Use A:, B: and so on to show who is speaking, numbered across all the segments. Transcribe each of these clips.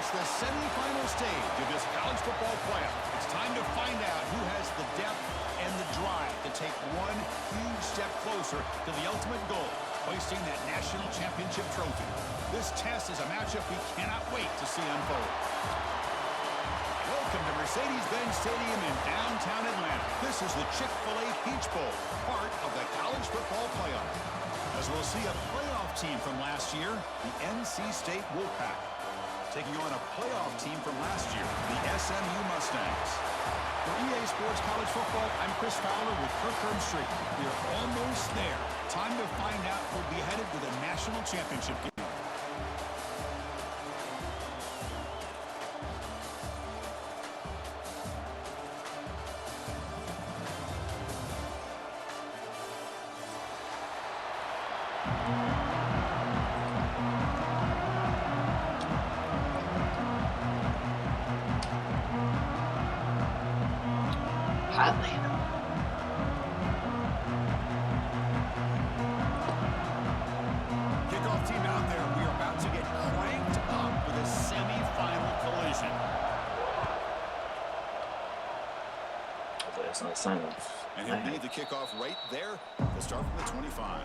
A: It's the semifinal stage of this college football playoff. It's time to find out who has the depth and the drive to take one huge step closer to the ultimate goal, hoisting that national championship trophy. This test is a matchup we cannot wait to see unfold. Welcome to Mercedes-Benz Stadium in downtown Atlanta. This is the Chick-fil-A Peach Bowl, part of the college football playoff. As we'll see a playoff team from last year, the NC State Wolfpack, taking on a playoff team from last year, the SMU Mustangs. For EA Sports College Football, I'm Chris Fowler with TheFern1. We are almost there. Time to find out who'll be headed to the national championship game. Kickoff team out there. We are about to get cranked up with a semifinal collision.
B: There's no sign of.
A: And he'll lead the kickoff right there. We'll start from the 25.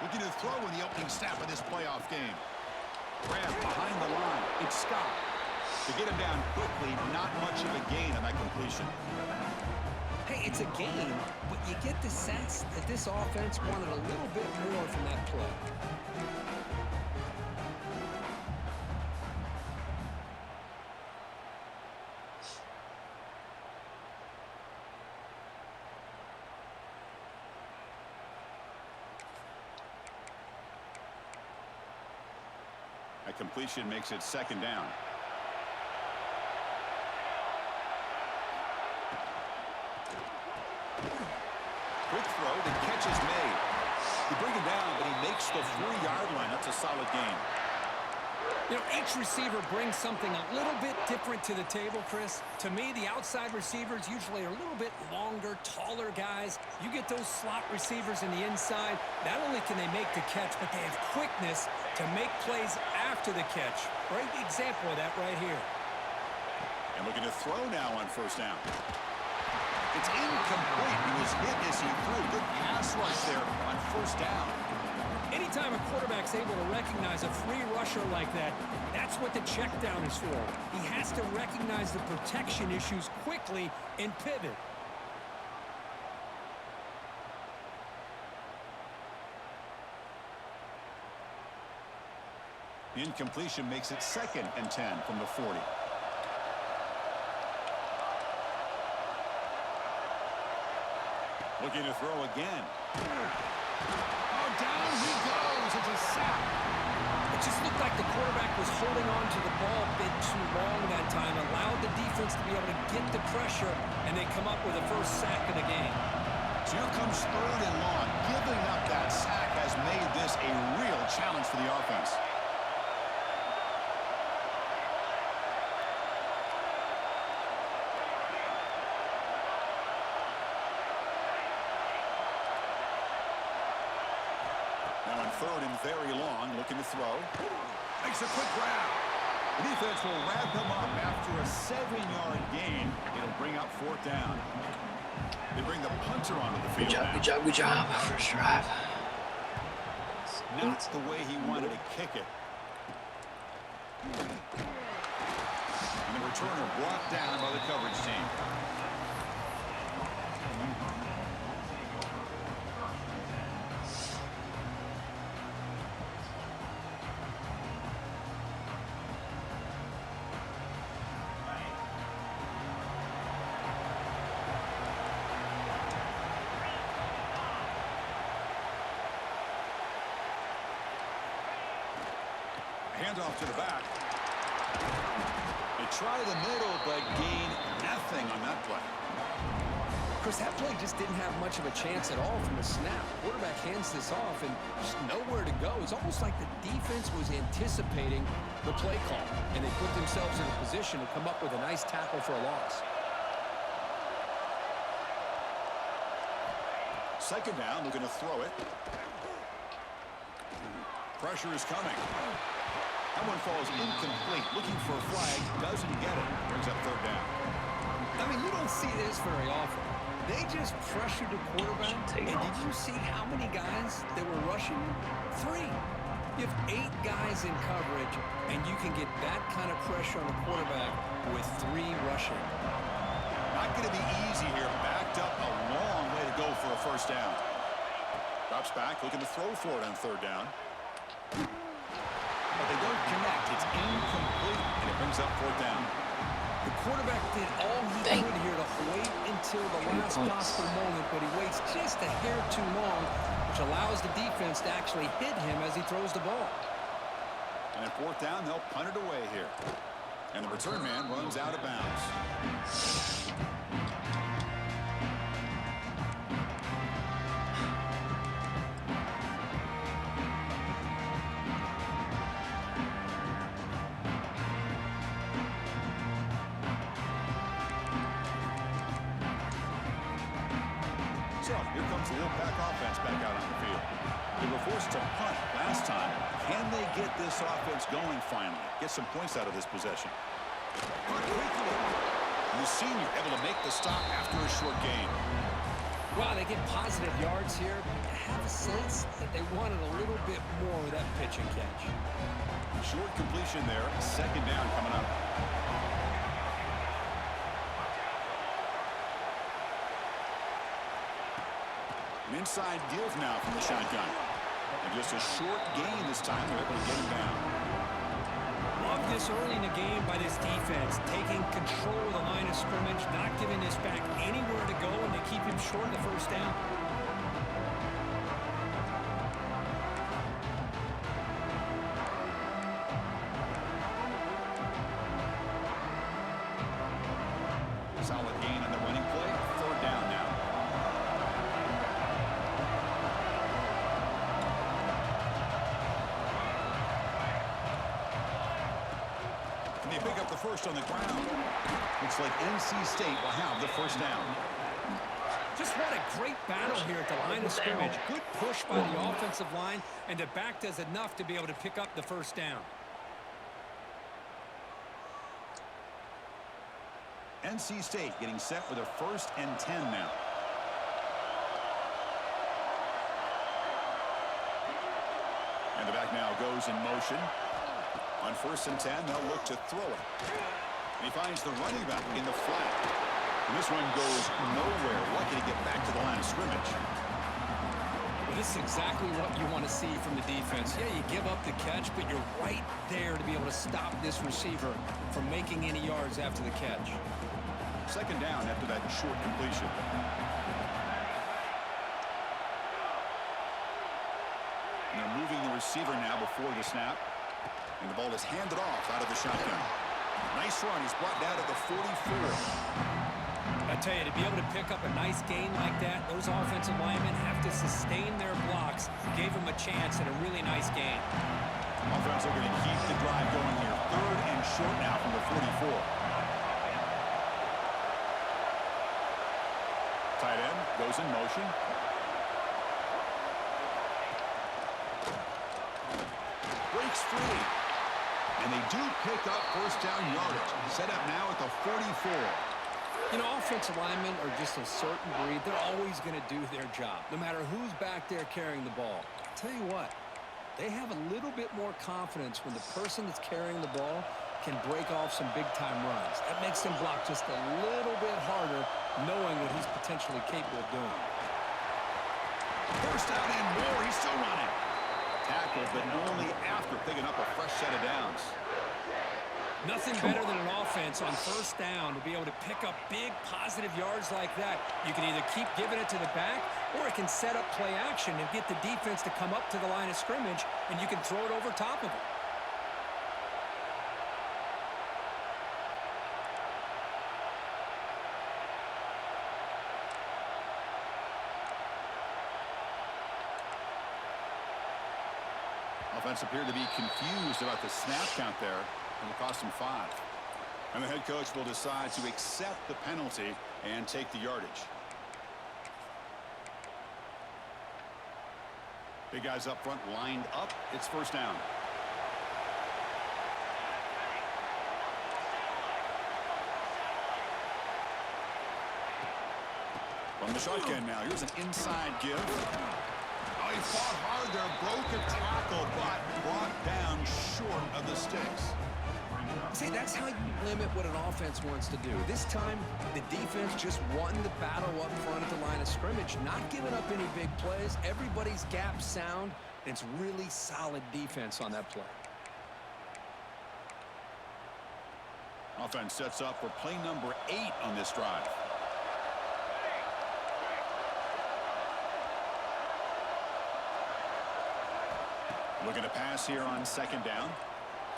A: Looking to throw in the opening snap of this playoff game. Grab behind the line. It's Scott. To get him down quickly, not much of a gain on that completion.
C: Hey, it's a game, but you get the sense that this offense wanted a little bit more from that play.
A: That completion makes it second down. Quick throw, the catch is made. You bring him down, but he makes the 3-yard line. That's a solid gain.
C: You know, each receiver brings something a little bit different to the table, Chris. To me, the outside receivers usually are a little bit longer, taller guys. You get those slot receivers in the inside, not only can they make the catch, but they have quickness to make plays after the catch. Great example of that right here.
A: And looking to throw now on first down. It's incomplete. He was hit as he threw. Good pass rush there on first down.
C: Anytime a quarterback's able to recognize a free rusher like that, that's what the check down is for. He has to recognize the protection issues quickly and pivot.
A: The incompletion makes it second and 10 from the 40. Looking to throw again. Oh, down he goes. It's a sack.
C: It just looked like the quarterback was holding on to the ball a bit too long that time, allowed the defense to be able to get the pressure, and they come up with the first sack of the game.
A: So here comes third and long. Giving up that sack has made this a real challenge for the offense. Now on third and very long, looking to throw. Makes a quick grab. The defense will wrap him up after a 7-yard gain. It'll bring up fourth down. They bring the punter onto the field.
B: Good job. First drive.
A: Not the way he wanted to kick it. And the returner brought down by the coverage team. Handoff to the back. They try the middle, but gain nothing. anything on that play.
C: Chris, that play just didn't have much of a chance at all from the snap. Quarterback hands this off and just nowhere to go. It's almost like the defense was anticipating the play call, and they put themselves in a position to come up with a nice tackle for a loss.
A: Second down, looking to throw it. Pressure is coming. That one falls incomplete. Looking for a flag, doesn't get it. Brings up third down.
C: I mean, you don't see this very often. They just pressured the quarterback, and did you see how many guys that were rushing? 3. You have 8 guys in coverage, and you can get that kind of pressure on the quarterback with 3 rushing.
A: Not going to be easy here. Backed up a long way to go for a first down. Drops back, looking to throw for it on third down. But they don't connect. It's incomplete, and it brings up fourth down.
C: The quarterback did all he could here to wait until the last possible moment, but he waits just a hair too long, which allows the defense to actually hit him as he throws the ball.
A: And at fourth down, they'll punt it away here. And the return man runs out of bounds. So here comes the Wolfpack offense back out on the field. They were forced to punt last time. Can they get this offense going finally? Get some points out of this possession. The senior able to make the stop after a short gain.
C: Wow, they get positive yards here. I have a sense that they wanted a little bit more with that pitch and catch.
A: Short completion there. Second down coming up. An inside give now from the shotgun. And just a short gain this time. They're able to get him down.
C: Love this early in the game by this defense. Taking control of the line of scrimmage, not giving this back anywhere to go, and they keep him short of the first down.
A: Solid gain on the running play. Third down now. They pick up the first on the ground. Looks like NC State will have the first down.
C: Just what a great battle here at the line of scrimmage. Good push by the offensive line, and the back does enough to be able to pick up the first down.
A: NC State getting set for their 1st and 10 now. And the back now goes in motion. On 1st and 10, they'll look to throw it. And he finds the running back in the flat. And this one goes nowhere. Lucky to get back to the line of scrimmage.
C: Well, this is exactly what you want to see from the defense. Yeah, you give up the catch, but you're right there to be able to stop this receiver from making any yards after the catch.
A: Second down after that short completion. And they're moving the receiver now before the snap. And the ball is handed off out of the shotgun. Nice run. He's brought down to the 44.
C: I tell you, to be able to pick up a nice gain like that, those offensive linemen have to sustain their blocks. Gave him a chance and a really nice gain.
A: Offense looking to keep the drive going here. 3rd and short now from the 44. Tight end goes in motion. Breaks free. And they do pick up first down yardage. Set up now at the 44.
C: You know, offensive linemen are just a certain breed. They're always going to do their job, no matter who's back there carrying the ball. I'll tell you what, they have a little bit more confidence when the person that's carrying the ball can break off some big-time runs. That makes them block just a little bit harder, knowing what he's potentially capable of doing.
A: First down and more. He's still running. Tackle, but only after picking up a fresh set of downs.
C: Nothing better than an offense on first down to be able to pick up big positive yards like that. You can either keep giving it to the back, or it can set up play action and get the defense to come up to the line of scrimmage, and you can throw it over top of it.
A: Offense appeared to be confused about the snap count there. It'll cost him 5. And the head coach will decide to accept the penalty and take the yardage. Big guys up front lined up. It's first down. From the shotgun now. Here's an inside give. Oh, he fought hard there. Broke a tackle, but brought down short of the sticks.
C: See, that's how you limit what an offense wants to do. This time, the defense just won the battle up front at the line of scrimmage, not giving up any big plays. Everybody's gap sound, and it's really solid defense on that play.
A: Offense sets up for play number 8 on this drive. Looking to pass here on second down.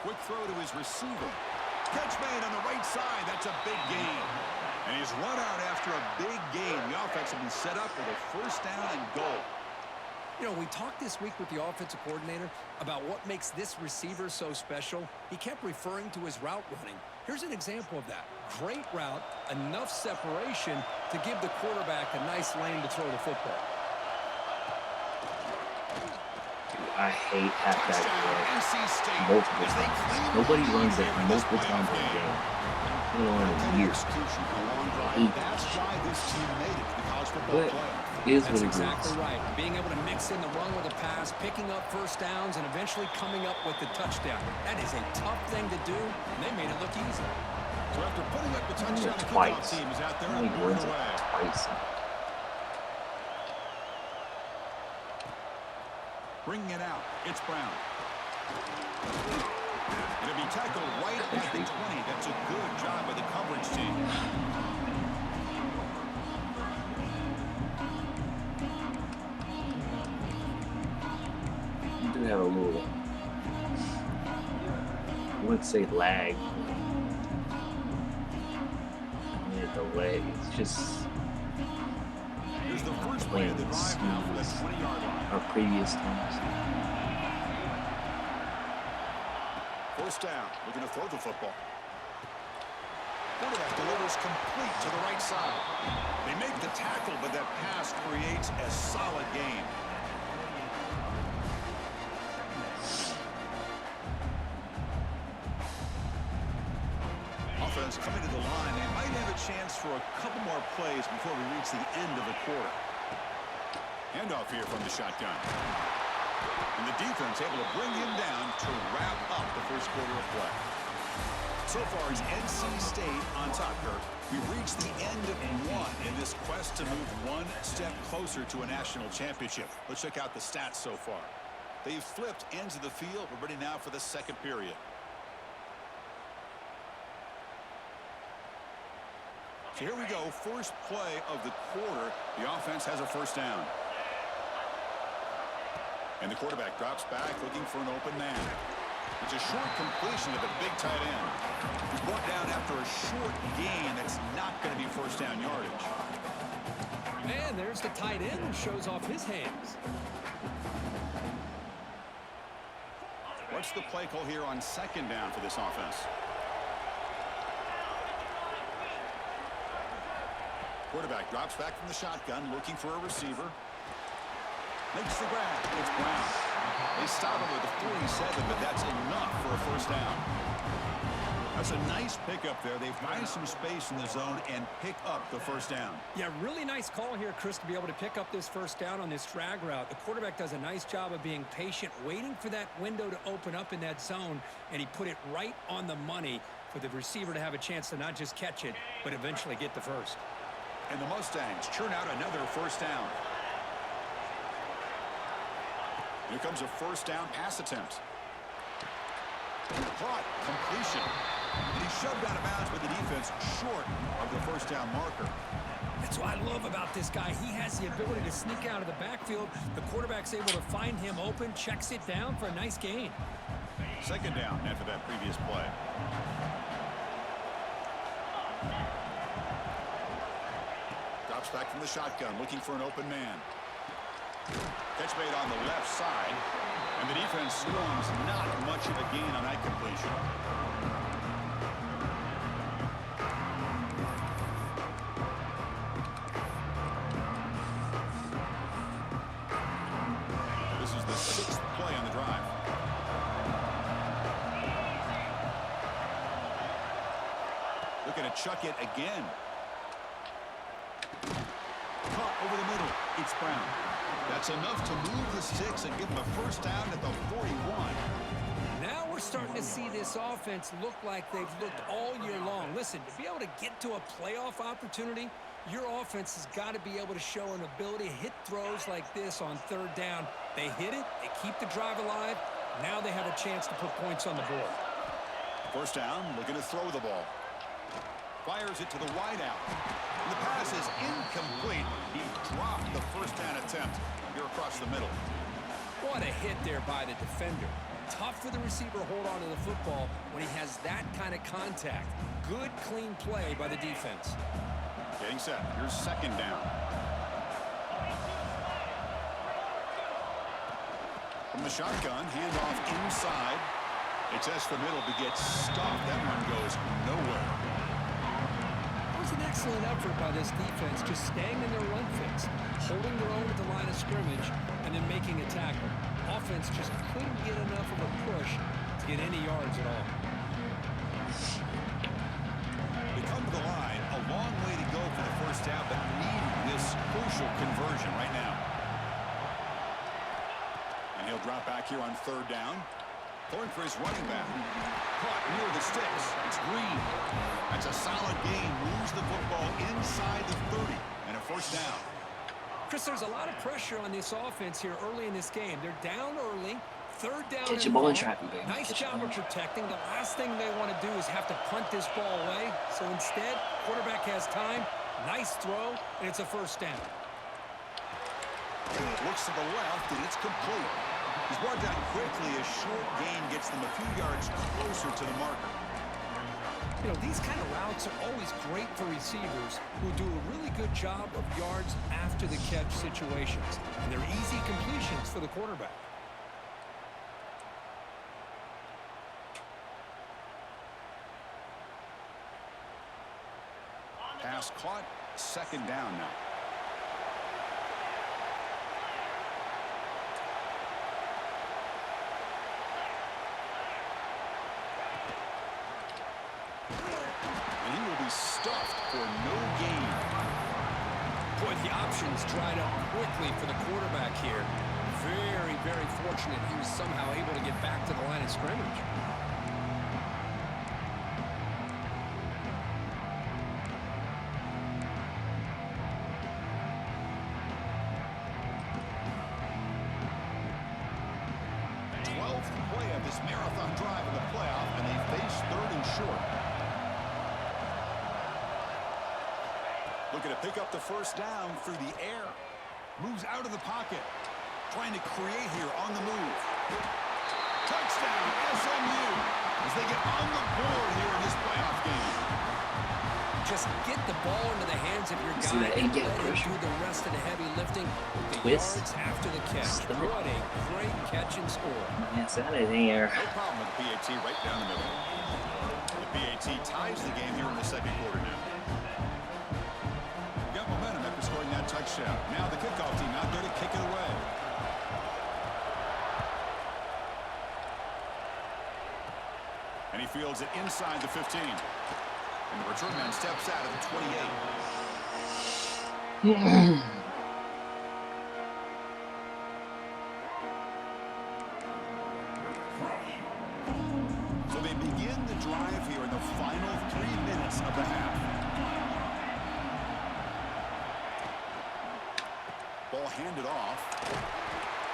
A: Quick throw to his receiver. Catch made on the right side. That's a big gain. And he's run out after a big gain. The offense will be set up with a first down and goal.
C: You know, we talked this week with the offensive coordinator about what makes this receiver so special. He kept referring to his route running. Here's an example of that. Great route, enough separation to give the quarterback a nice lane to throw the football.
B: I hate halfback play multiple times. Nobody runs it multiple times in the game. You know, in years. But it is what it is.
C: That's exactly right. Being able to mix in the run with a pass, picking up first downs, and eventually coming up with the touchdown. That is a tough thing to do, and they made it look easy.
A: So after putting up the touchdown, the kickoff team is out there and moving away.
B: Twice.
A: Bringing it out. It's Brown. It'll be tackled right at the 20. That's a good job by the coverage team.
B: You do have a little, I wouldn't say lag. I mean, delay. It's just
A: Here's the first play of the drive now for the 20-yard line.
B: Our previous times.
A: First down. We're going to throw the football. Quarterback delivers complete to the right side. They make the tackle, but that pass creates a solid gain. Offense coming to the line. They might have a chance for a couple more plays before we reach the end of the quarter. Handoff here from the shotgun. And the defense able to bring him down to wrap up the first quarter of play. So far, it's NC State on top, Kirk. We've reached the end of one in this quest to move one step closer to a national championship. Let's check out the stats so far. They've flipped ends of the field. We're ready now for the second period. So here we go. First play of the quarter. The offense has a first down. And the quarterback drops back looking for an open man. It's a short completion to the big tight end. He's brought down after a short gain that's not going to be first down yardage.
C: And there's the tight end who shows off his hands.
A: What's the play call here on second down for this offense? Quarterback drops back from the shotgun looking for a receiver. Makes the grab. It's Brown. They stop him with a 47, but that's enough for a first down. That's a nice pickup there. They find some space in the zone and pick up the first down.
C: Yeah, really nice call here, Chris, to be able to pick up this first down on this drag route. The quarterback does a nice job of being patient, waiting for that window to open up in that zone, and he put it right on the money for the receiver to have a chance to not just catch it, but eventually get the first.
A: And the Mustangs churn out another first down. Here comes a first down pass attempt. Caught. Completion. And he shoved out of bounds with the defense short of the first down marker.
C: That's what I love about this guy. He has the ability to sneak out of the backfield. The quarterback's able to find him open, checks it down for a nice gain.
A: Second down after that previous play. Drops back from the shotgun, looking for an open man. Catch made on the left side. And the defense swarms not much of a gain on that completion. This is the 6th play on the drive. Looking to chuck it again. Caught over the middle. It's Brown. That's enough to move the sticks and give them a first down at the 41.
C: Now we're starting to see this offense look like they've looked all year long. Listen, to be able to get to a playoff opportunity, your offense has got to be able to show an ability to hit throws like this on 3rd down. They hit it, they keep the drive alive. Now they have a chance to put points on the board.
A: First down, looking to throw the ball. Fires it to the wideout. The pass is incomplete. He dropped the first down attempt here across the middle.
C: What a hit there by the defender. Tough for the receiver to hold on to the football when he has that kind of contact. Good, clean play by the defense.
A: Getting set. Here's 2nd down. From the shotgun, handoff inside. It tests the middle but gets stopped. That one goes nowhere.
C: It was an excellent effort by this defense, just staying in their run fix, holding their own at the line of scrimmage, and then making a tackle. Offense just couldn't get enough of a push to get any yards at all.
A: They come to the line, a long way to go for the first down, but needing this crucial conversion right now. And he'll drop back here on 3rd down. Going for his running back. Caught near the sticks. It's Green. That's a solid gain. Moves the football inside the 30. And a first down.
C: Chris, there's a lot of pressure on this offense here early in this game. They're down early. 3rd down.
B: Catch your ball in traffic, baby.
C: Nice job of protecting. The last thing they want to do is have to punt this ball away. So instead, quarterback has time. Nice throw, and it's a first down.
A: Looks to the left, and it's complete. He's brought down quickly. A short gain gets them a few yards closer to the marker.
C: You know, these kind of routes are always great for receivers who do a really good job of yards after the catch situations. And they're easy completions for the quarterback.
A: Pass caught. 2nd down now. Stuffed for no gain.
C: Boy, the options dried up quickly for the quarterback here. Very, very fortunate he was somehow able to get back to the line of scrimmage.
A: Play of this marathon drive in the playoff, and they face 3rd and short. Looking to pick up the first down through the air. Moves out of the pocket. Trying to create here on the move. Touchdown, SMU, as they get on the board here in this playoff game.
C: Just get the ball into the hands of your guy and let him do the rest of the heavy lifting with the yards after the catch. What a great catch and score.
B: Yes, that is in here.
A: No problem with the PAT right down the middle. The PAT ties the game here in the 2nd quarter now. Got momentum after scoring that touchdown. Now the kickoff team out there to kick it away. And he fields it inside the 15. And the return man steps out of the 28. So they begin the drive here in the final 3 minutes of the half. Ball handed off.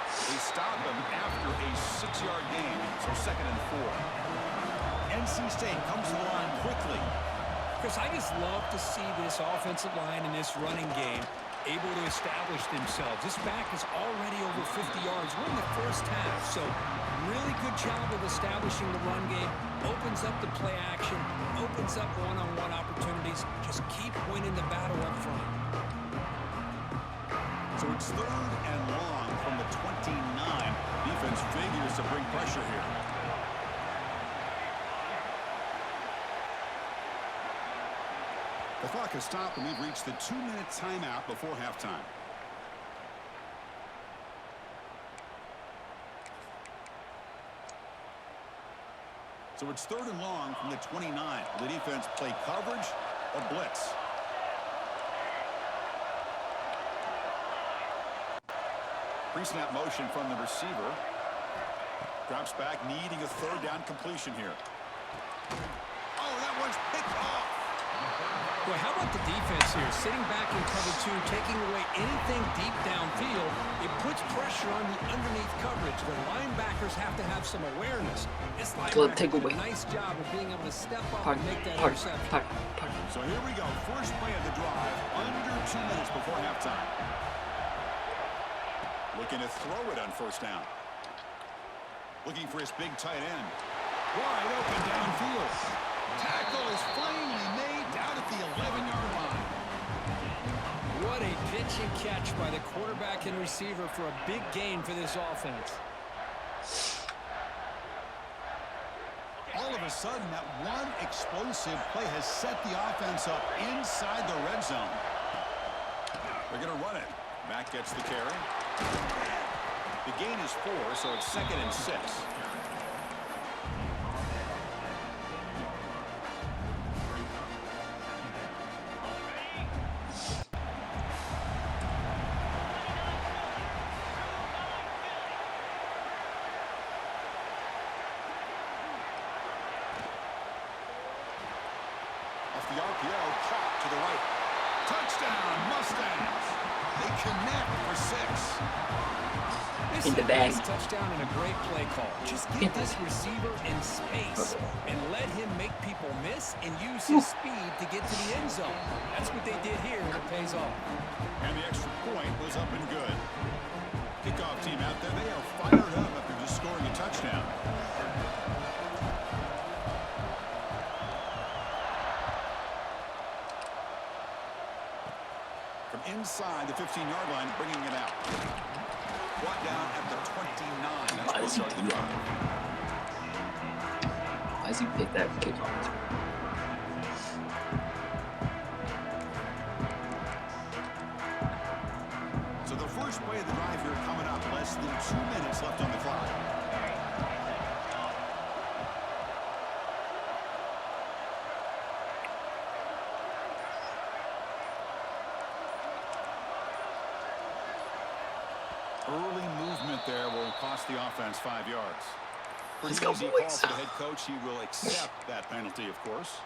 A: They stop him after a 6-yard gain, so 2nd and 4. NC State comes to the line quickly.
C: Chris, I just love to see this offensive line in this running game able to establish themselves. This back is already over 50 yards. We're in the first half, so really good job of establishing the run game. Opens up the play action, opens up one-on-one opportunities. Just keep winning the battle up front.
A: So it's 3rd and long from the 20. to bring pressure here. The clock has stopped, and we've reached the 2-minute timeout before halftime. So it's 3rd and long from the 29. Will the defense play coverage or blitz? Pre-snap motion from the receiver. Drops back, needing a 3rd down completion here. Oh, that one's picked off.
C: Boy, how about the defense here? Sitting back in cover 2, taking away anything deep downfield. It puts pressure on the underneath coverage. The linebackers have to have some awareness. This linebacker did a nice job of being able to step up and make that interception.
A: So here we go. First play of the drive. Under 2 minutes before halftime. Looking to throw it on 1st down. Looking for his big tight end. Wide open downfield. Tackle is finally made down at the 11-yard line.
C: What a pitch and catch by the quarterback and receiver for a big gain for this offense.
A: All of a sudden, that one explosive play has set the offense up inside the red zone. They're going to run it. Mack gets the carry. The gain is 4, so it's 2nd and 6. The RPO caught to the right. Touchdown, Mustangs. They connect for 6.
C: This is a nice touchdown and a great play call. Just get this receiver in space and let him make people miss and use his speed to get to the end zone. That's what they did here, and it pays off.
A: And the extra point was up and good. Kickoff team out there, they are fired up after just scoring a touchdown. Inside the 15-yard line, bringing it out. Brought down at the 29.
B: Why does he pick that kickoff?
A: So the first play of the drive here coming up, less than 2 minutes left on the clock. Early movement there will cost the offense 5 yards. Pretty easy call for the head coach. He will accept that penalty, of course.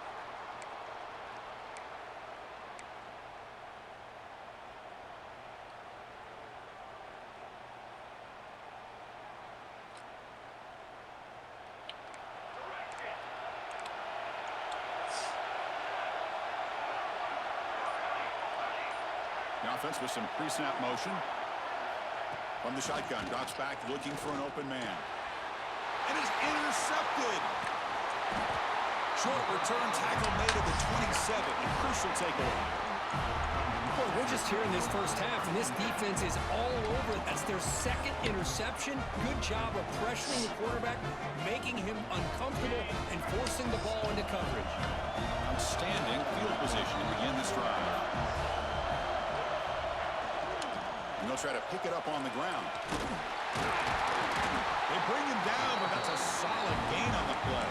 A: The offense with some pre-snap motion. From the shotgun, drops back, looking for an open man. And is intercepted. Short return tackle made at the 27. A crucial takeaway.
C: Boy, we're just here in this first half, and this defense is all over it. That's their 2nd interception. Good job of pressuring the quarterback, making him uncomfortable, and forcing the ball into coverage.
A: Outstanding field position to begin this drive. And they'll try to pick it up on the ground. They bring him down, but that's a solid gain on the play.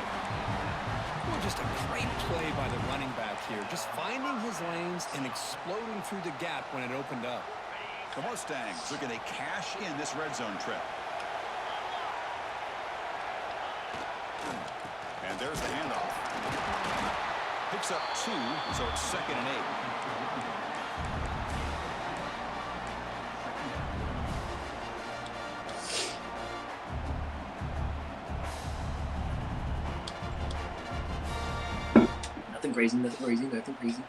C: Well, just a great play by the running back here. Just finding his lanes and exploding through the gap when it opened up.
A: The Mustangs looking to cash in this red zone trip. And there's the handoff. Picks up 2, so it's 2nd and 8.
B: Nothing crazy, nothing crazy, nothing crazy.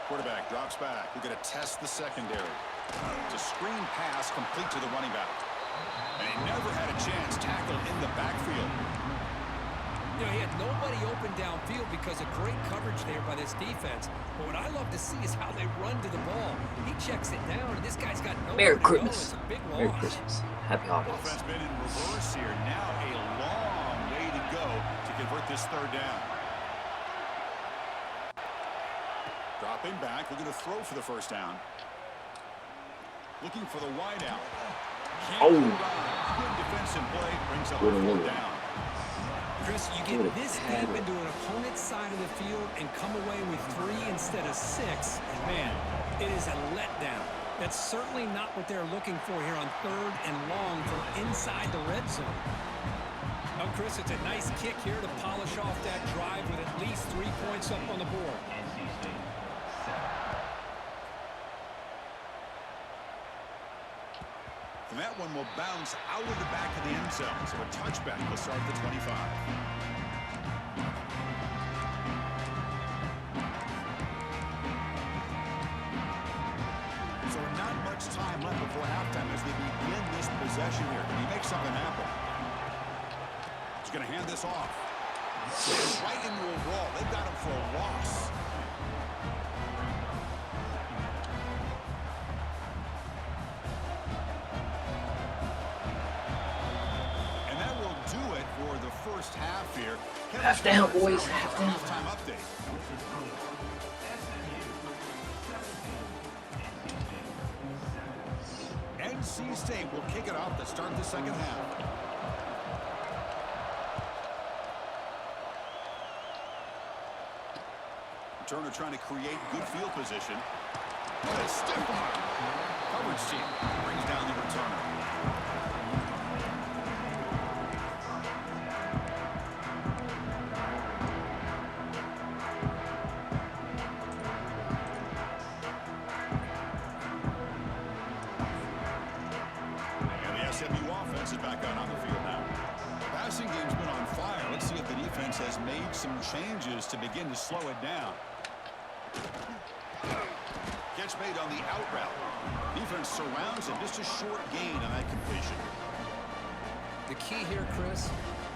A: Quarterback drops back. We're going to test the secondary. It's a screen pass complete to the running back. And he never had a chance. Tackle in the backfield.
C: You know, he had nobody open downfield because of great coverage there by this defense. But what I love to see is how they run to the ball. He checks it down, and this guy's got nowhere to go. It's a big loss.
B: Merry Christmas. Happy holidays.
A: Offense been in reverse here. Now a long way to go to convert this third down. Dropping back, looking to throw for the first down. Looking for the wide out. Good defensive play, brings up a fourth down.
C: Chris, you get this deep into an opponent's side of the field and come away with 3 instead of 6, and man, it is a letdown. That's certainly not what they're looking for here on 3rd and long from inside the red zone. Oh, Chris, it's a nice kick here to polish off that drive with at least 3 points up on the board.
A: And that one will bounce out of the back of the end zone. So a touchback will start the 25. So not much time left before halftime as they begin this possession here. Can he make something happen? He's going to hand this off. Right into a wall. They've got him for a loss. For the first half here.
B: Half down, boys. Half down.
A: Halftime update. NC State will kick it off to start the second half. Turner trying to create good field position. What a stiff arm. Coverage team brings down the returner. SMU offense is back out on the field now. Passing game's been on fire. Let's see if the defense has made some changes to begin to slow it down. Catch made on the out route. Defense surrounds him. Just a short gain on that completion.
C: The key here, Chris,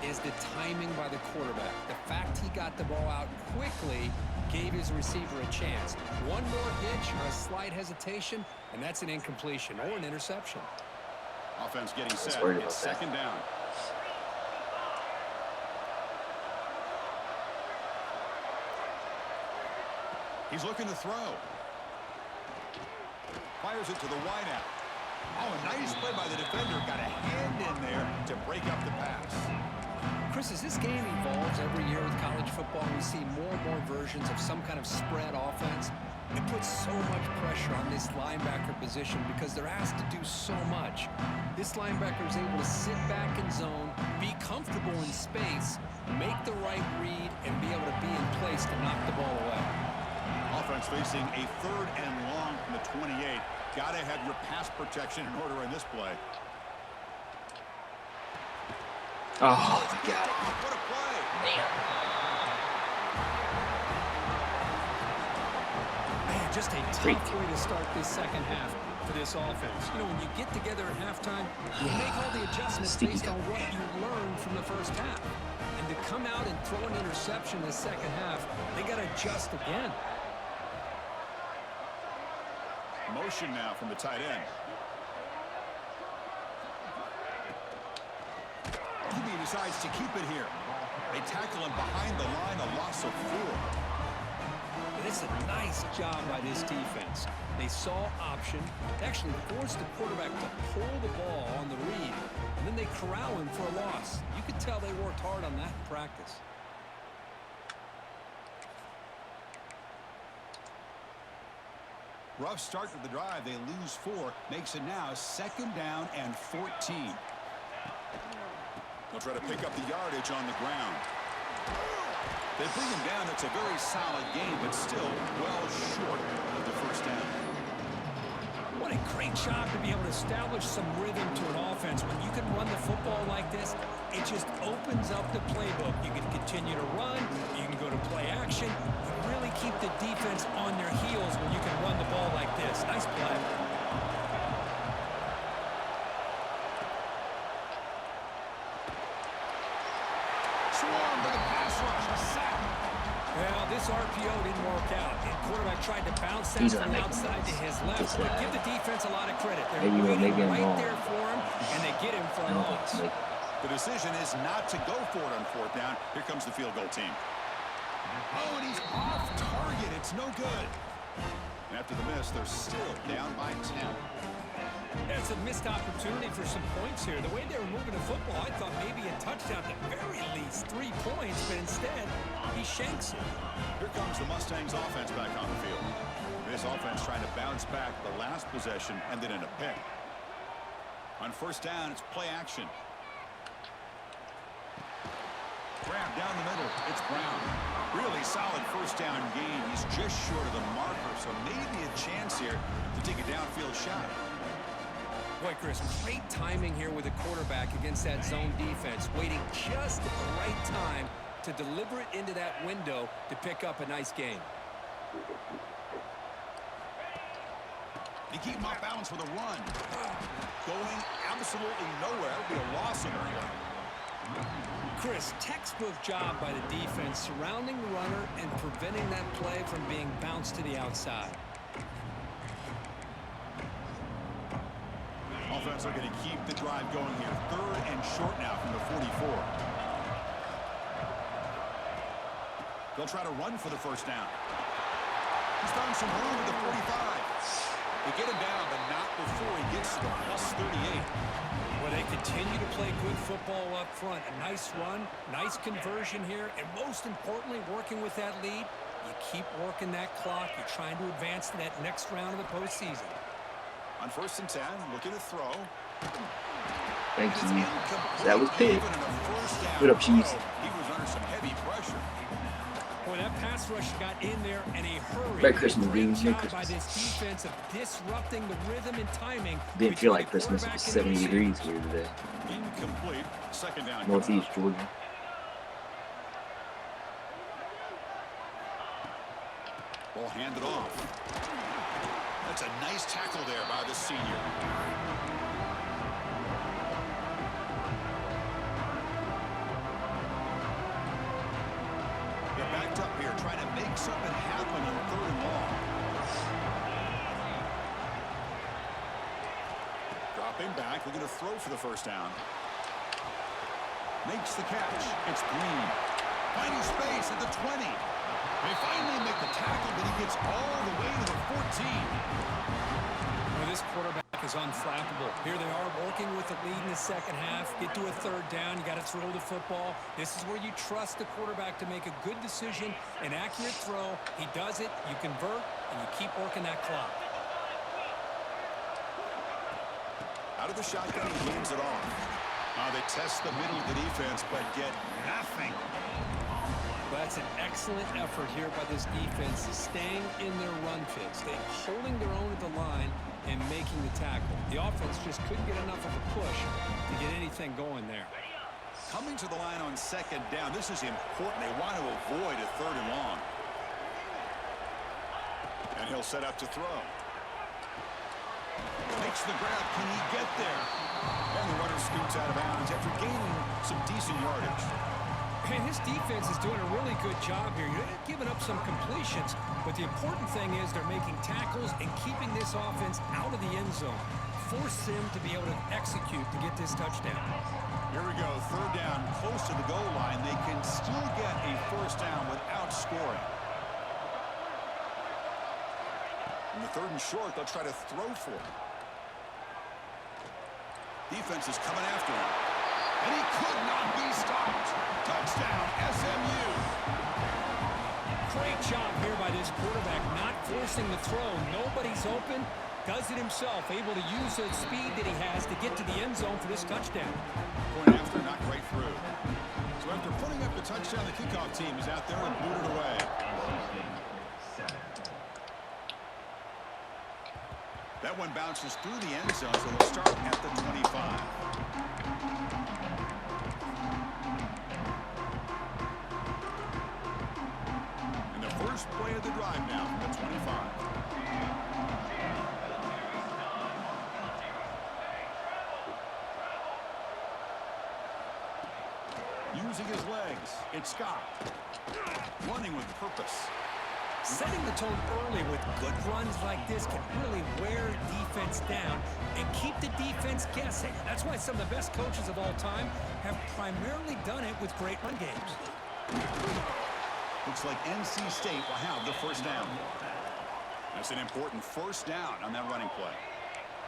C: is the timing by the quarterback. The fact he got the ball out quickly gave his receiver a chance. One more hitch or a slight hesitation, and that's an incompletion or an interception.
A: Offense getting set. It's second down. He's looking to throw. Fires it to the wideout. Oh, a nice play by the defender. Got a hand in there to break up the pass.
C: Chris, as this game evolves every year with college football, we see more and more versions of some kind of spread offense. It puts so much pressure on this linebacker position because they're asked to do so much. This linebacker is able to sit back in zone, be comfortable in space, make the right read, and be able to be in place to knock the ball away.
A: Offense facing a 3rd and long from the 28. Got to have your pass protection in order in this play.
B: Oh, they got it.
A: What a play.
C: Man, just a tough way to start this second half for this offense. You know, when you get together at halftime, you make all the adjustments based on what you learned from the first half. And to come out and throw an interception in the second half, they got to adjust again.
A: Motion now from the tight end. QB decides to keep it here. They tackle him behind the line, a loss of 4.
C: And it's a nice job by this defense. They saw option, actually forced the quarterback to pull the ball on the read, and then they corral him for a loss. You could tell they worked hard on that in practice.
A: Rough start to the drive. They lose 4. Makes it now second down and 14. They'll try to pick up the yardage on the ground. They bring him down. It's a very solid game, but still well short of the first down.
C: What a great job to be able to establish some rhythm to an offense. When you can run the football like this, it just opens up the playbook. You can continue to run. You can go to play action. You really keep the defense on their heels when you can run the ball like this. Nice play.
A: Swarm with a pass rush. A sack.
C: Well, this RPO didn't work out. And quarterback tried to bounce that from the outside to his left. But give the defense a lot of credit. They're waiting right there for him, and they get him for a loss.
A: The decision is not to go for it on 4th down. Here comes the field goal team. Oh, and he's off target. It's no good. And after the miss, they're still down by 10.
C: That's a missed opportunity for some points here. The way they were moving the football, I thought maybe a touchdown at the very least, 3 points, but instead, he shanks it.
A: Here comes the Mustangs offense back on the field. This offense trying to bounce back the last possession and then in a pick. On 1st down, it's play action. Grab down the middle. It's Brown. Really solid 1st down gain. He's just short of the marker, so maybe a chance here to take a downfield shot.
C: Boy, Chris, great timing here with the quarterback against that zone defense, waiting just at the right time to deliver it into that window to pick up a nice gain.
A: You keep him off balance with a run. Going absolutely nowhere. It'll be a loss in early.
C: Chris, textbook job by the defense surrounding the runner and preventing that play from being bounced to the outside.
A: Offense are going to keep the drive going here. 3rd and short now from the 44. They'll try to run for the 1st down. He's found some room at the 45. They get him down, but not before he gets to the +38.
C: Well, they continue to play good football up front. A nice run, nice conversion here, and most importantly, working with that lead, you keep working that clock. You're trying to advance to that next round of the postseason.
A: On 1st and 10, looking to throw.
B: Thank you. That was big. Good up, Chiefs.
A: He was under some heavy pressure.
C: Boy, that pass rush got in there in a hurry.
B: Merry Christmas,
C: Great
B: dude. Merry
C: job by
B: Christmas.
C: this defense of disrupting the rhythm and timing.
B: Didn't feel like Christmas. It was 70 degrees here today.
A: Incomplete. 2nd down.
B: Northeast Georgia.
A: Ball handed off. That's a nice tackle there by the senior. They're backed up here, trying to make something happen on 3rd and long. Dropping back, looking to throw for the 1st down. Makes the catch. It's Green. Finding space at the 20. They finally make the tackle, but he gets all the way to the 14.
C: Well, this quarterback is unflappable. Here they are working with the lead in the 2nd half. Get to a 3rd down. You got to throw the football. This is where you trust the quarterback to make a good decision, an accurate throw. He does it. You convert, and you keep working that clock.
A: Out of the shotgun, he hands it off. They test the middle of the defense, but get nothing.
C: That's an excellent effort here by this defense, staying in their run fit, staying holding their own at the line and making the tackle. The offense just couldn't get enough of a push to get anything going there.
A: Coming to the line on 2nd down, this is important. They want to avoid a 3rd and long. And he'll set up to throw. Makes the grab. Can he get there? And the runner scoots out of bounds after gaining some decent yardage.
C: And his defense is doing a really good job here. You're not giving up some completions, but the important thing is they're making tackles and keeping this offense out of the end zone. Force them to be able to execute to get this touchdown.
A: Here we go. 3rd down, close to the goal line. They can still get a 1st down without scoring. In the 3rd and short, they'll try to throw for it. Defense is coming after him. And he could not be stopped. Touchdown, SMU.
C: Great job here by this quarterback, not forcing the throw. Nobody's open. Does it himself, able to use the speed that he has to get to the end zone for this touchdown.
A: Going after, not quite through. So after putting up the touchdown, the kickoff team is out there and booted away. That one bounces through the end zone, so they'll start at the 25. And the first play of the drive now from the 25. using his legs. It's Scott. Running with purpose.
C: Setting the tone early with good runs like this can really wear defense down and keep the defense guessing. That's why some of the best coaches of all time have primarily done it with great run games.
A: Looks like NC State will have the first down. That's an important first down on that running play.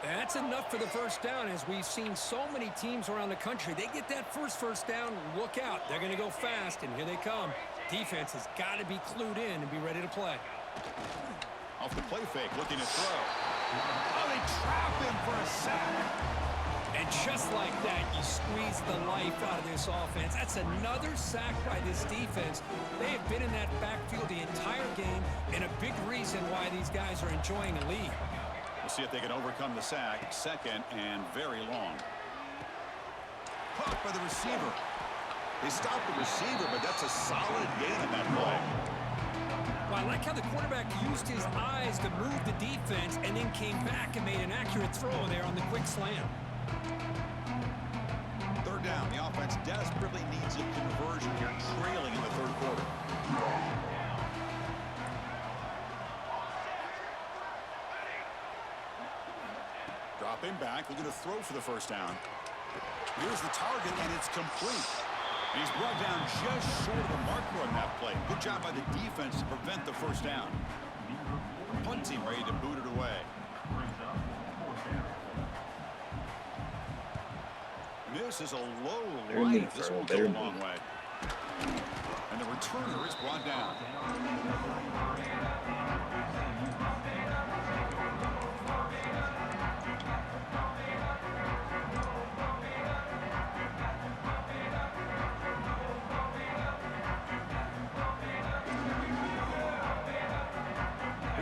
C: That's enough for the first down, as we've seen so many teams around the country. They get that first down, look out. They're going to go fast, and here they come. Defense has got to be clued in and be ready to play.
A: Off the play fake, looking to throw. Oh, they trap him for a sack.
C: And just like that, you squeeze the life out of this offense. That's another sack by this defense. They have been in that backfield the entire game, and a big reason why these guys are enjoying a lead.
A: We'll see if they can overcome the sack. Second and very long. Caught by the receiver. They stopped the receiver, but that's a solid gain on that play.
C: Well, I like how the quarterback used his eyes to move the defense and then came back and made an accurate throw there on the quick slam.
A: Third down. The offense desperately needs a conversion here, trailing in the third quarter. Dropping back, looking to throw for the first down. Here's the target, and it's complete. And he's brought down just short of the marker on that play. Good job by the defense to prevent the first down. Punt team ready to boot it away. This is a low line. This won't go a long way. And the returner is brought down.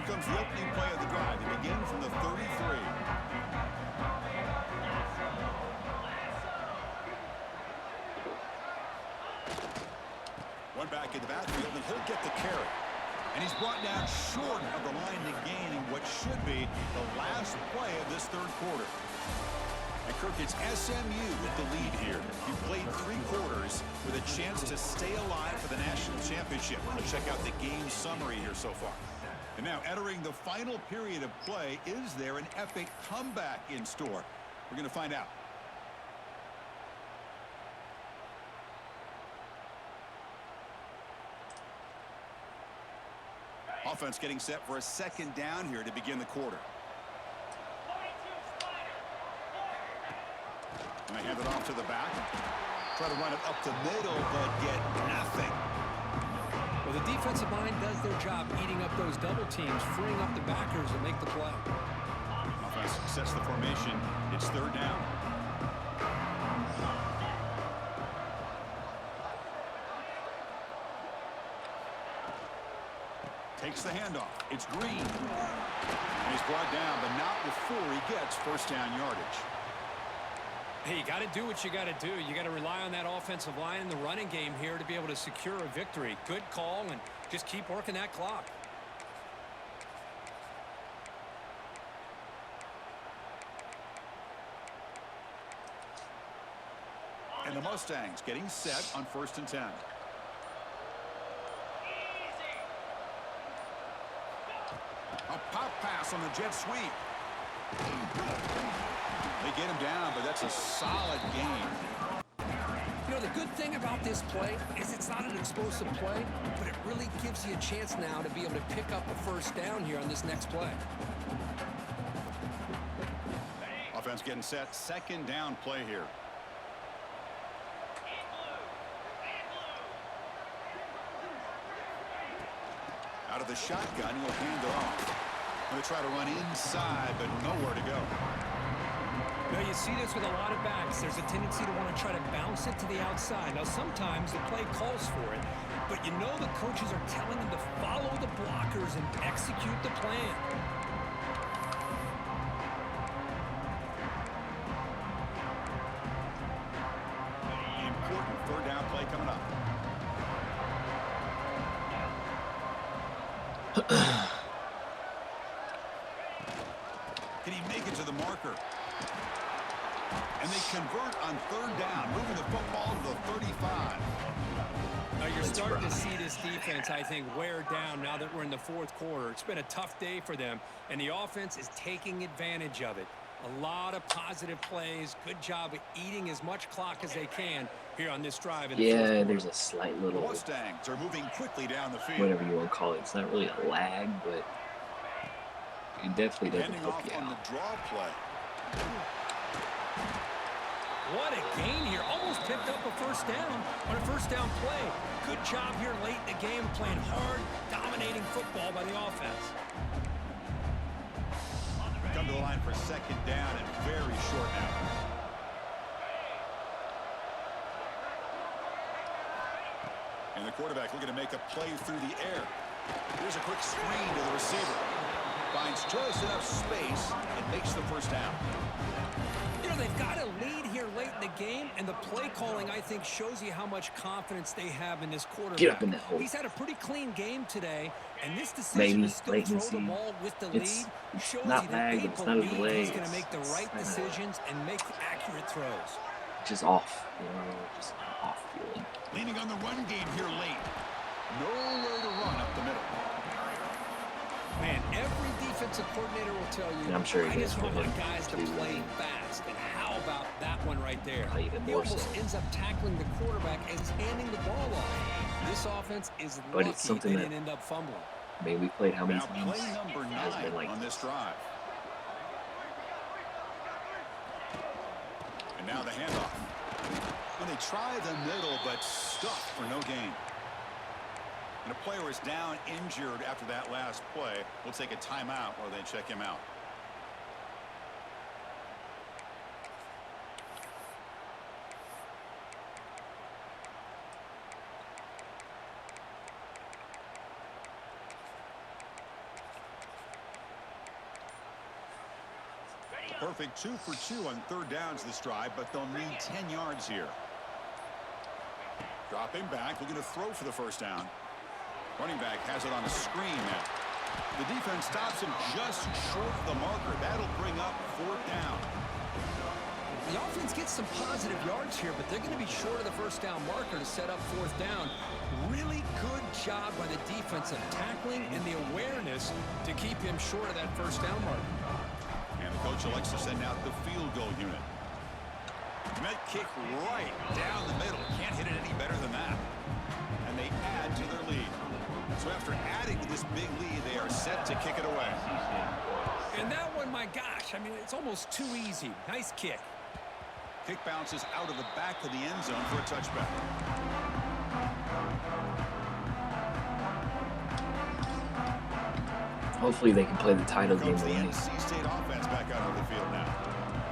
A: Comes the opening play of the drive. They begin from the 33. One back in the backfield, and he'll get the carry. And he's brought down short of the line to gaining what should be the last play of this third quarter. And Kirk, it's SMU with the lead here. He played 3 quarters with a chance to stay alive for the national championship. Let's check out the game summary here so far. And now entering the final period of play, is there an epic comeback in store? We're going to find out. Offense getting set for a second down here to begin the quarter. And they hand it off to the back. Try to run it up the middle, but get nothing.
C: Well, the defensive line does their job eating up those double teams, freeing up the backers to make the play.
A: Offense sets the formation. It's third down. Takes the handoff. It's Green. And he's brought down, but not before he gets first down yardage.
C: Hey, you got to do what you got to do. You got to rely on that offensive line in the running game here to be able to secure a victory. Good call, and just keep working that clock.
A: And the Mustangs getting set on 1st and 10. A pop pass on the jet sweep. They get him down, but that's a solid game.
C: You know, the good thing about this play is it's not an explosive play, but it really gives you a chance now to be able to pick up the first down here on this next play.
A: Offense getting set. Second down play here. Out of the shotgun, he'll hand it off. Going to try to run inside, but nowhere to go.
C: Now, you see this with a lot of backs. There's a tendency to want to try to bounce it to the outside. Now, sometimes the play calls for it, but you know the coaches are telling them to follow the blockers and execute the plan.
A: Important third down play coming up. Can he make it to the marker? And they convert on third down, moving the football to the 35.
C: Now you're starting to see this defense, I think, wear down now that we're in the fourth quarter. It's been a tough day for them, and the offense is taking advantage of it. A lot of positive plays. Good job of eating as much clock as they can here on this drive in the fourth quarter.
B: There's a slight little
A: Mustangs are moving quickly down the field.
B: Whatever you want to call it. It's not really a lag, but it definitely doesn't help you
A: on
B: out.
A: The draw play.
C: What a gain here. Almost picked up a first down on a first down play. Good job here late in the game, playing hard, dominating football by the offense.
A: Come to the line for second down and very short now. And the quarterback looking to make a play through the air. Here's a quick screen to the receiver. Finds just enough space and makes the first down.
C: You know, they've got a lead here late in the game, and the play calling, I think, shows you how much confidence they have in this quarterback.
B: Get up in that hole.
C: He's had a pretty clean game today, and this decision to still throw the ball with the lead shows you that they believe he's going to make the right decisions and make accurate throws.
B: Just off, just off feeling.
A: Leaning on the run game here late. Nowhere to run up the middle.
C: Man, every defensive coordinator will tell you,
B: and I'm sure
C: I just want my guys to play fast. And how about that one right there?
B: Even
C: he
B: more
C: almost ends up tackling the quarterback and handing the ball off. This offense is lucky they didn't end up fumbling.
B: Maybe we played how many
A: now
B: times?
A: Play number 9 on this drive. And now the handoff. When they try the middle, but stuck for no gain. And a player is down injured after that last play. We'll take a timeout while they check him out. Perfect 2 for 2 on third downs this drive, but they'll need 10 yards here. Dropping back, looking to throw for the first down. Running back has it on a screen now. The defense stops him just short of the marker. That'll bring up fourth down.
C: The offense gets some positive yards here, but they're going to be short of the first down marker to set up fourth down. Really good job by the defense of tackling and the awareness to keep him short of that first down marker.
A: And the coach elects to send out the field goal unit. Met kick right down the middle. Can't hit it any better than that. And they add to their lead. So after adding to this big lead, they are set to kick it away.
C: And that one, my gosh, I mean, it's almost too easy. Nice kick.
A: Kick bounces out of the back of the end zone for a touchback.
B: Hopefully they can play the title game.
A: The NC State offense back out on the field now.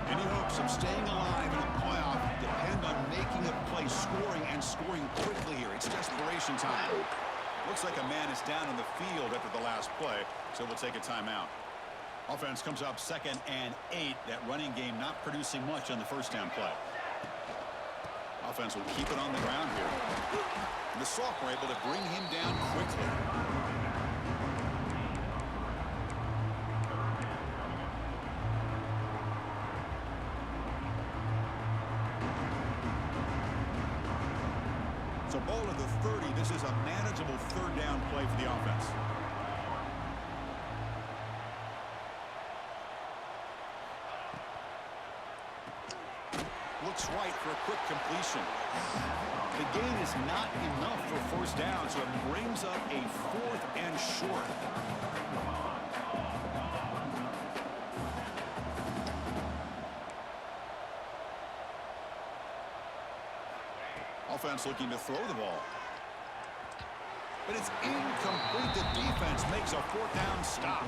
A: Any hopes of staying alive in the playoff depend on making a play, scoring, and scoring quickly here. It's desperation time. Looks like a man is down in the field after the last play, so we'll take a timeout. Offense comes up 2nd and 8. That running game not producing much on the first down play. Offense will keep it on the ground here. The sophomore able to bring him down quickly. So ball at the 30. This is a manageable third down play for the offense. Looks right for a quick completion. The gain is not enough for first down, so it brings up a 4th and short. Offense looking to throw the ball. But it's incomplete. The defense makes a 4th down stop.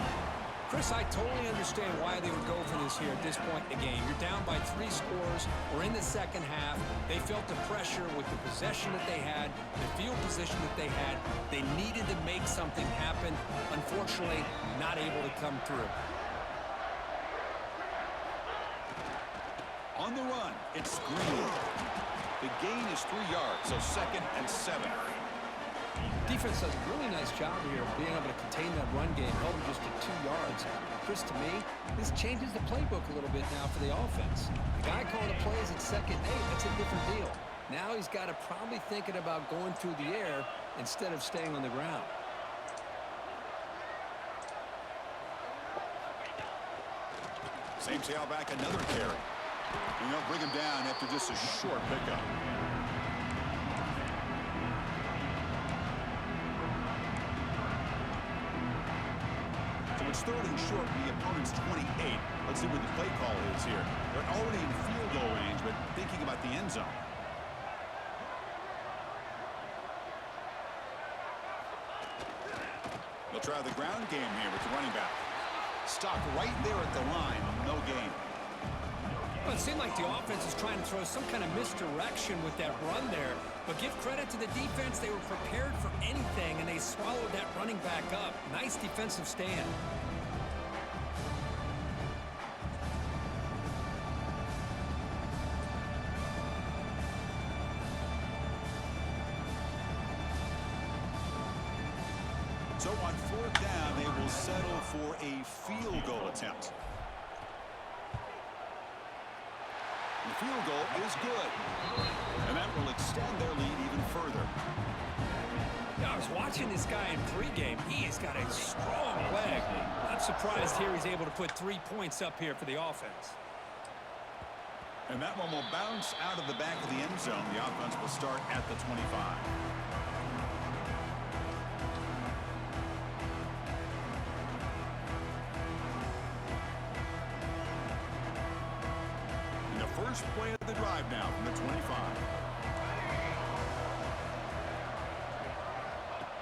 C: Chris, I totally understand why they would go for this here at this point in the game. You're down by 3 scores. We're in the second half. They felt the pressure with the possession that they had, the field position that they had. They needed to make something happen. Unfortunately, not able to come through.
A: On the run, it's Green. The gain is 3 yards, so 2nd and 7.
C: Defense does a really nice job here of being able to contain that run game, held them just at 2 yards. Chris, to me, this changes the playbook a little bit now for the offense. The guy calling the plays at 2nd and 8, that's a different deal. Now he's got to probably thinking about going through the air instead of staying on the ground.
A: Same tailback, another carry. And they'll bring him down after just a short pickup. So it's 3rd and short from the opponent's 28. Let's see what the play call is here. They're already in field goal range, but thinking about the end zone. They'll try the ground game here with the running back. Stopped right there at the line, no gain.
C: Well, it seemed like the offense is trying to throw some kind of misdirection with that run there. But give credit to the defense. They were prepared for anything, and they swallowed that running back up. Nice defensive stand.
A: So on 4th down, they will settle for a field goal attempt. The field goal is good. And that will extend their lead even further.
C: Yeah, I was watching this guy in pregame. He has got a strong leg. I'm surprised here he's able to put 3 points up here for the offense.
A: And that one will bounce out of the back of the end zone. The offense will start at the 25. First play of the drive now from the 25.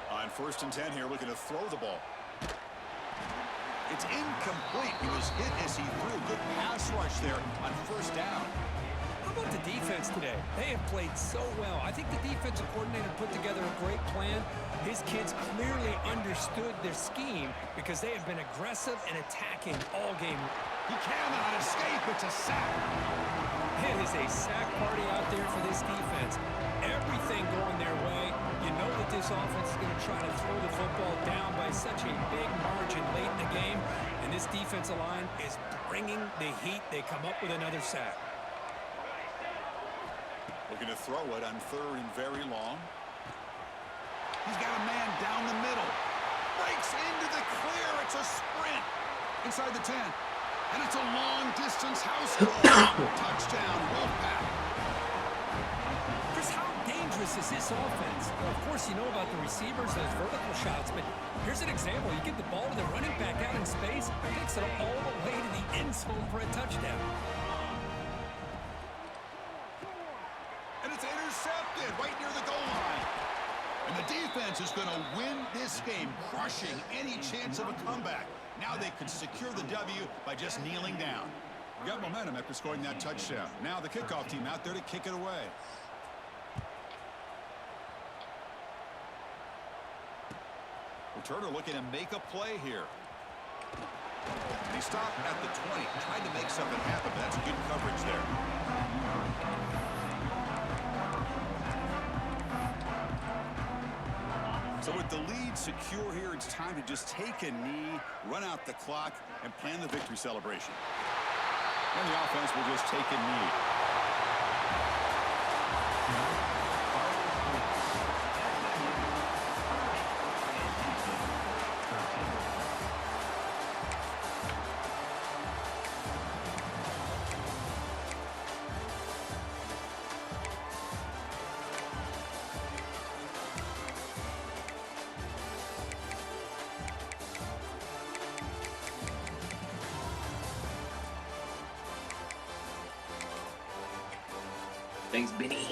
A: On 1st and 10 here, looking to throw the ball. It's incomplete. He was hit as he threw. Good pass rush there on 1st down.
C: How about the defense today? They have played so well. I think the defensive coordinator put together a great plan. His kids clearly understood their scheme because they have been aggressive and attacking all game.
A: He cannot escape. It's a sack.
C: It is a sack party out there for this defense. Everything going their way. You know that this offense is going to try to throw the football down by such a big margin late in the game. And this defensive line is bringing the heat. They come up with another sack.
A: Looking to throw it on 3rd and very long. He's got a man down the middle. Breaks into the clear. It's a sprint. Inside the 10. And it's a long-distance house call. Touchdown, Wolfpack.
C: Chris, how dangerous is this offense? Well, of course, you know about the receivers, those vertical shots, but here's an example. You get the ball to the running back out in space, takes it all the way to the end zone for a touchdown.
A: And it's intercepted right near the goal line. And the defense is going to win this game, crushing any chance of a comeback. Now they can secure the W by just kneeling down. Got momentum after scoring that touchdown. Now the kickoff team out there to kick it away. Returner looking to make a play here. And he stopped at the 20, trying to make something happen, but that's good coverage there. So with the lead secure here, it's time to just take a knee, run out the clock, and plan the victory celebration. And the offense will just take a knee.
B: Thanks, Benny.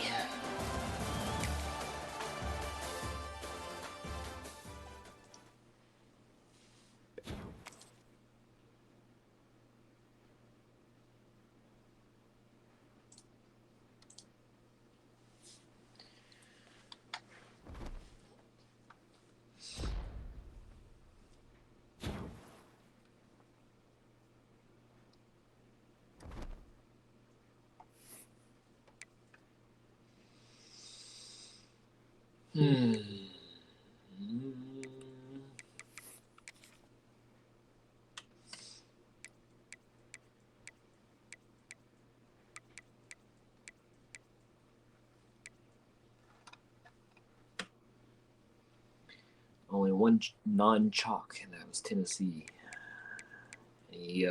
B: one non-chalk, and that was Tennessee. He,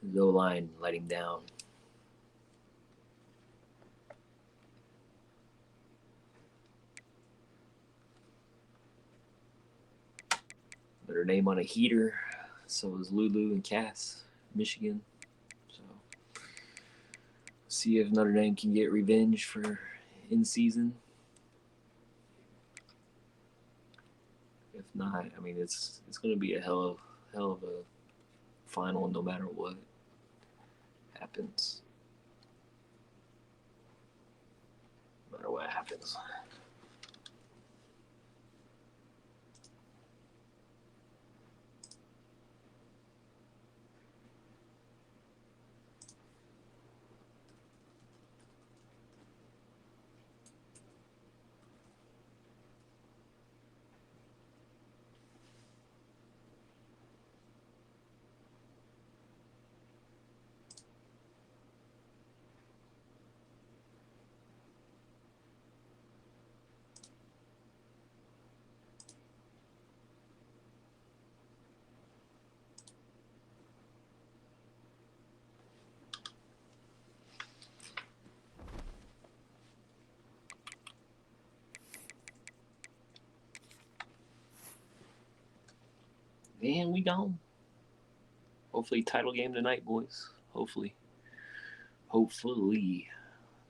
B: the O-line let him down. Notre Dame on a heater. So is Lulu and Cass, Michigan. So see if Notre Dame can get revenge for in season. If not, I mean it's going to be a hell of a final no matter what happens. No matter what happens. Man, we gone. Hopefully, title game tonight, boys. Hopefully.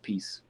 B: Peace.